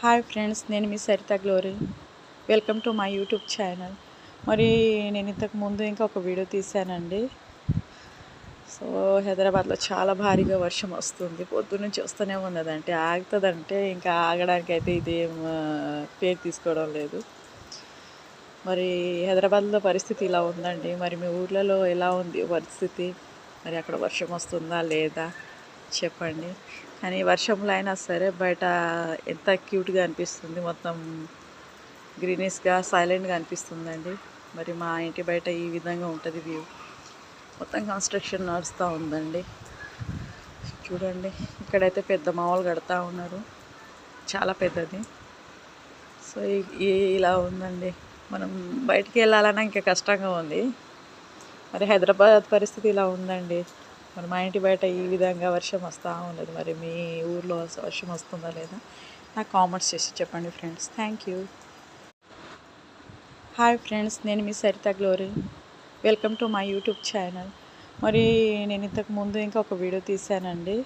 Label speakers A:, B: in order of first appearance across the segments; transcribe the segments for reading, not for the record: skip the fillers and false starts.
A: Hi friends, నేను మీ Saritha Glory. Welcome to my YouTube channel. మరి నేను ఇంతకు ముందు ఇంకా ఒక వీడియో తీశానండి. సో హైదరాబాద్లో చాలా భారీగా వర్షం వస్తుంది. పొద్దున్నుంచి వస్తూనే ఉన్నదంటే ఆగుతుందంటే ఇంకా ఆగడానికి అయితే ఇదేం పేరు తీసుకోవడం లేదు. మరి హైదరాబాద్లో పరిస్థితి ఇలా ఉందండి. మరి మీ ఊర్లలో ఎలా ఉంది పరిస్థితి? మరి అక్కడ వర్షం వస్తుందా లేదా చెప్పండి. కానీ వర్షంలో అయినా సరే బయట ఎంత క్యూట్గా అనిపిస్తుంది, మొత్తం గ్రీనిష్గా సైలెంట్గా అనిపిస్తుందండి. మరి మా ఇంటి బయట ఈ విధంగా ఉంటుంది వ్యూ. మొత్తం కన్స్ట్రక్షన్ నడుస్తూ ఉందండి. చూడండి, ఇక్కడైతే పెద్ద మామూలు కడతా ఉన్నారు, చాలా పెద్దది. సో ఇలా ఉందండి. మనం బయటికి వెళ్ళాలన్నా ఇంకా కష్టంగా ఉంది. మరి హైదరాబాద్ పరిస్థితి ఇలా ఉందండి. మరి మా ఇంటి బయట ఈ విధంగా వర్షం వస్తూ ఉన్నది. మరి మీ ఊర్లో వర్షం వస్తుందా లేదా నాకు కామెంట్స్ చేసి చెప్పండి friends. Thank you. Hi friends, నేను మీ Saritha Glory. Welcome to my YouTube channel. మరి నేను ఇంతకు ముందు ఇంకా ఒక వీడియో తీశానండి.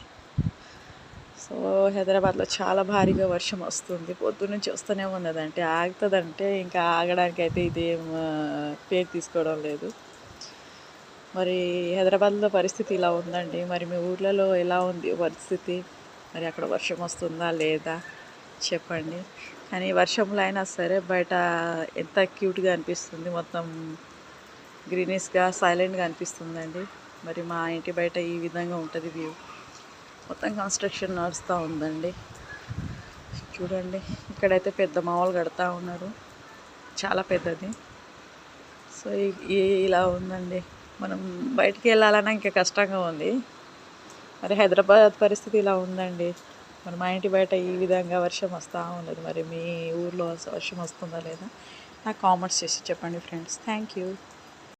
A: సో హైదరాబాద్లో చాలా భారీగా వర్షం వస్తుంది. పొద్దున్నుంచి వస్తూనే ఉన్నదంటే ఆగుతుందంటే ఇంకా ఆగడానికి అయితే ఇదేం పేరు తీసుకోవడం లేదు. మరి హైదరాబాద్లో పరిస్థితి ఇలా ఉందండి. మరి మీ ఊర్లలో ఎలా ఉంది పరిస్థితి? మరి అక్కడ వర్షం వస్తుందా లేదా చెప్పండి. కానీ వర్షంలో అయినా సరే బయట ఎంత క్యూట్గా అనిపిస్తుంది, మొత్తం గ్రీనిష్గా సైలెంట్గా అనిపిస్తుందండి. మరి మా ఇంటి బయట ఈ విధంగా ఉంటుంది వ్యూ. మొత్తం కన్స్ట్రక్షన్ నడుస్తూ ఉందండి. చూడండి, ఇక్కడైతే పెద్ద మామూలు కడతా ఉన్నారు, చాలా పెద్దది. సో ఇలా ఉందండి. మనం బయటికి వెళ్ళాలన్నా ఇంకా కష్టంగా ఉంది. మరి హైదరాబాద్ పరిస్థితి ఇలా ఉందండి. మరి మా ఇంటి బయట ఈ విధంగా వర్షం వస్తూ ఉన్నది. మరి మీ ఊర్లో వర్షం వస్తుందా లేదా నాకు కామెంట్స్ చేసి చెప్పండి ఫ్రెండ్స్. Thank you.